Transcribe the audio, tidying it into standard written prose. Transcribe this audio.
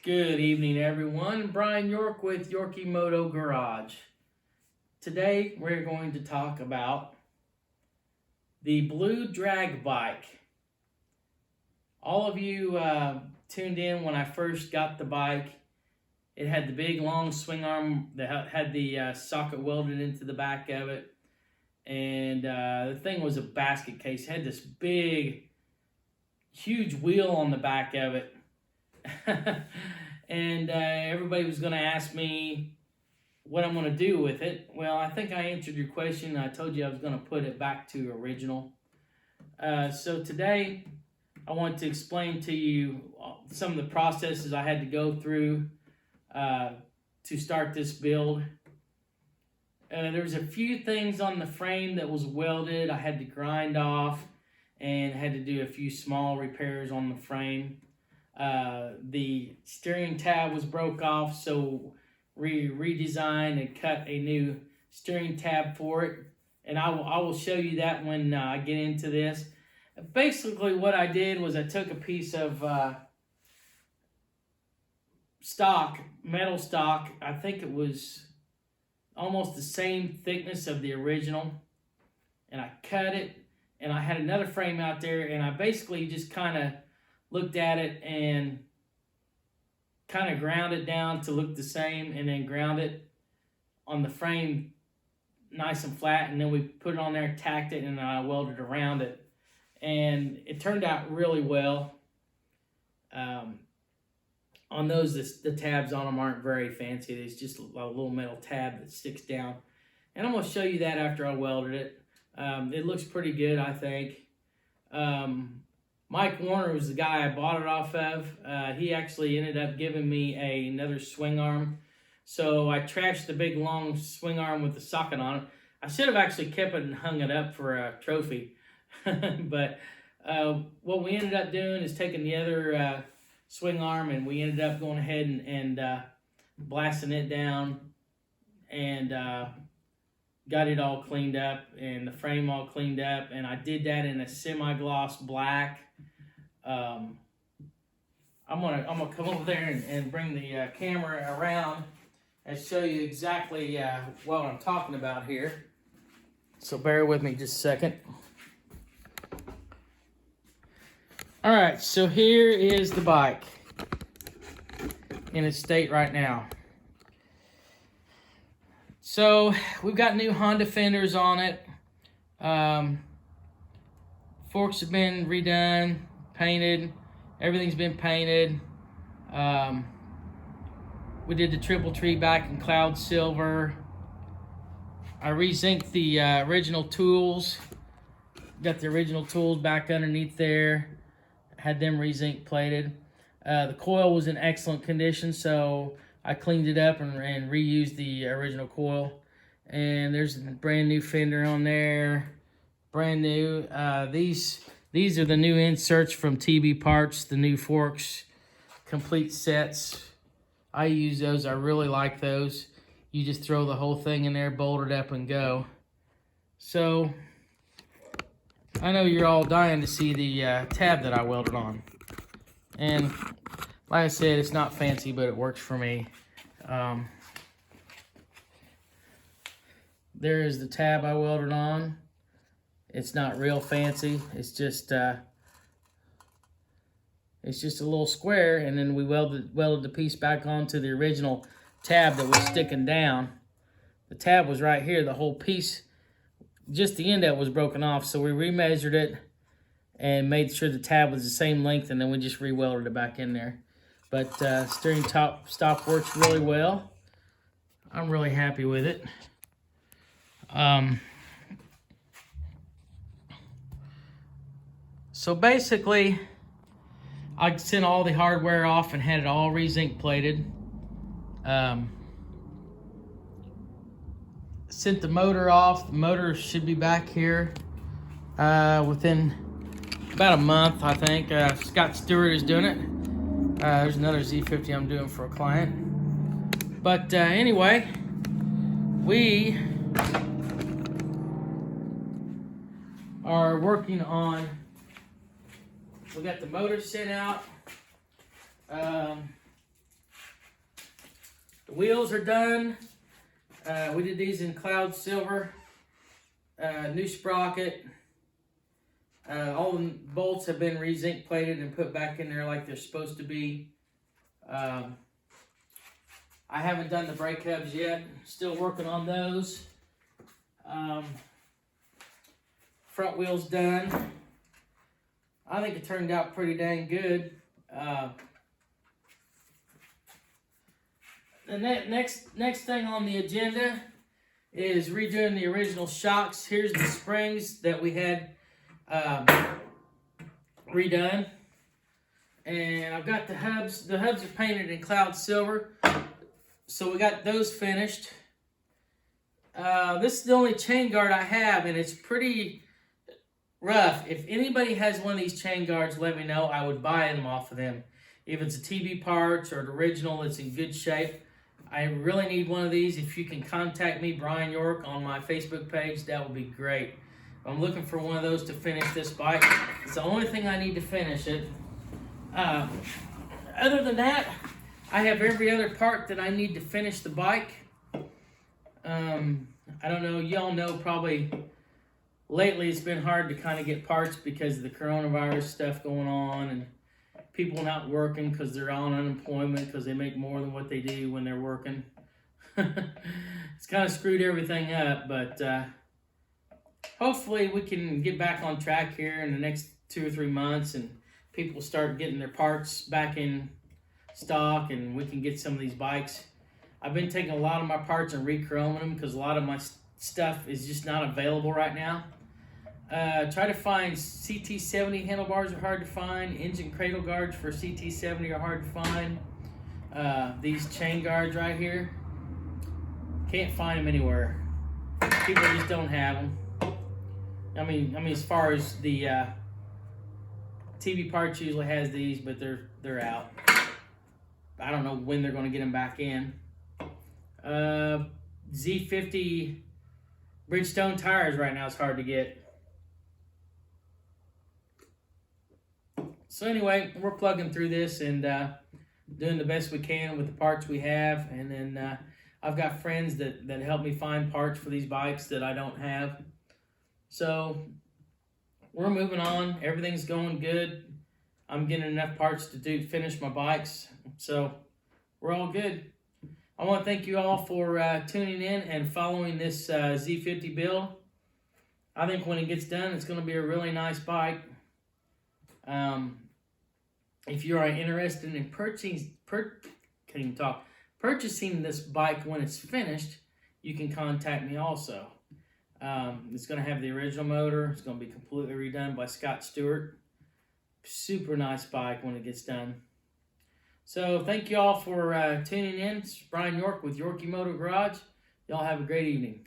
Good evening, everyone. Brian York with Yorkie Moto Garage. Today, we're going to talk about the blue drag bike. All of you tuned in when I first got the bike. It had the big long swing arm that had the socket welded into the back of it. And the thing was a basket case. It had this big, huge wheel on the back of it. And everybody was going to ask me what I'm going to do with it. Well, I think I answered your question. I told you I was going to put it back to original. So today, I want to explain to you some of the processes I had to go through to start this build. There's a few things on the frame that was welded. I had to grind off and had to do a few small repairs on the frame. The steering tab was broke off, so we redesigned and cut a new steering tab for it. And I will show you that when I get into this. Basically, what I did was I took a piece of metal stock. I think it was almost the same thickness of the original. And I cut it, and I had another frame out there, and I basically just kind of looked at it and kind of ground it down to look the same, and then ground it on the frame nice and flat, and then we put it on there, tacked it, and I welded around it. And it turned out really well. On those, the tabs on them aren't very fancy. It's just a little metal tab that sticks down. And I'm going to show you that after I welded it. It looks pretty good, I think. Mike Warner was the guy I bought it off of. He actually ended up giving me another swing arm. So I trashed the big long swing arm with the socket on it. I should have actually kept it and hung it up for a trophy. But what we ended up doing is taking the other swing arm, and we ended up going ahead and blasting it down and got it all cleaned up and the frame all cleaned up. And I did that in a semi-gloss black. I'm gonna come over there and bring the camera around and show you exactly what I'm talking about here. So bear with me just a second. All right, so here is the bike in its state right now. So we've got new Honda fenders on it. Forks have been redone, painted. Everything's been painted. We did the triple tree back in cloud silver. I re-zinced the original tools. Got the original tools back underneath there. Had them re-zinc plated. The coil was in excellent condition, so I cleaned it up and reused the original coil. And there's a brand new fender on there. Brand new. These are the new inserts from TB Parts, the new forks, complete sets. I use those. I really like those. You just throw the whole thing in there, bolt it up, and go. So I know you're all dying to see the tab that I welded on. And like I said, it's not fancy, but it works for me. There is the tab I welded on. It's not real fancy. It's just a little square, and then we welded the piece back onto the original tab that was sticking down. The tab was right here. The whole piece, just the end of it was broken off, so we remeasured it and made sure the tab was the same length, and then we just re-welded it back in there. But steering stop works really well. I'm really happy with it. So basically, I sent all the hardware off and had it all re-zinc plated. Sent the motor off. The motor should be back here within about a month, I think. Scott Stewart is doing it. There's another Z50 I'm doing for a client. But anyway, we are working on, we got the motor sent out. Wheels are done. We did these in cloud silver. New sprocket. All the bolts have been re-zinc plated and put back in there like they're supposed to be. I haven't done the brake hubs yet. Still working on those. Front wheel's done. I think it turned out pretty dang good. The next thing on the agenda is redoing the original shocks. Here's the springs that we had redone. And I've got the hubs. The hubs are painted in cloud silver. So we got those finished. This is the only chain guard I have, and it's pretty rough. If anybody has one of these chain guards, let me know. I would buy them off of them. If it's a TB parts or an original that's in good shape, I really need one of these. If you can contact me, Brian York, on my Facebook page, that would be great. I'm looking for one of those to finish this bike. It's the only thing I need to finish it. Other than that, I have every other part that I need to finish the bike. I don't know, y'all know probably lately it's been hard to kind of get parts because of the coronavirus stuff going on and people not working because they're on unemployment because they make more than what they do when they're working. It's kind of screwed everything up, but hopefully we can get back on track here in the next 2 or 3 months and people start getting their parts back in stock and we can get some of these bikes. I've been taking a lot of my parts and re-chroming them because a lot of my stuff is just not available right now. Try to find CT70 handlebars are hard to find. Engine cradle guards for CT70 are hard to find. These chain guards right here, can't find them anywhere. People just don't have them. I mean, as far as the TV parts usually has these, but they're out. I don't know when they're going to get them back in. Z50 Bridgestone tires right now is hard to get. So anyway, we're plugging through this and doing the best we can with the parts we have. And then I've got friends that help me find parts for these bikes that I don't have. So we're moving on. Everything's going good. I'm getting enough parts to finish my bikes. So we're all good. I want to thank you all for tuning in and following this Z50 build. I think when it gets done, it's going to be a really nice bike. If you are interested in purchasing this bike when it's finished, you can contact me also. It's going to have the original motor. It's going to be completely redone by Scott Stewart. Super nice bike when it gets done. So thank you all for tuning in. It's Brian York with Yorkie Moto Garage. Y'all have a great evening.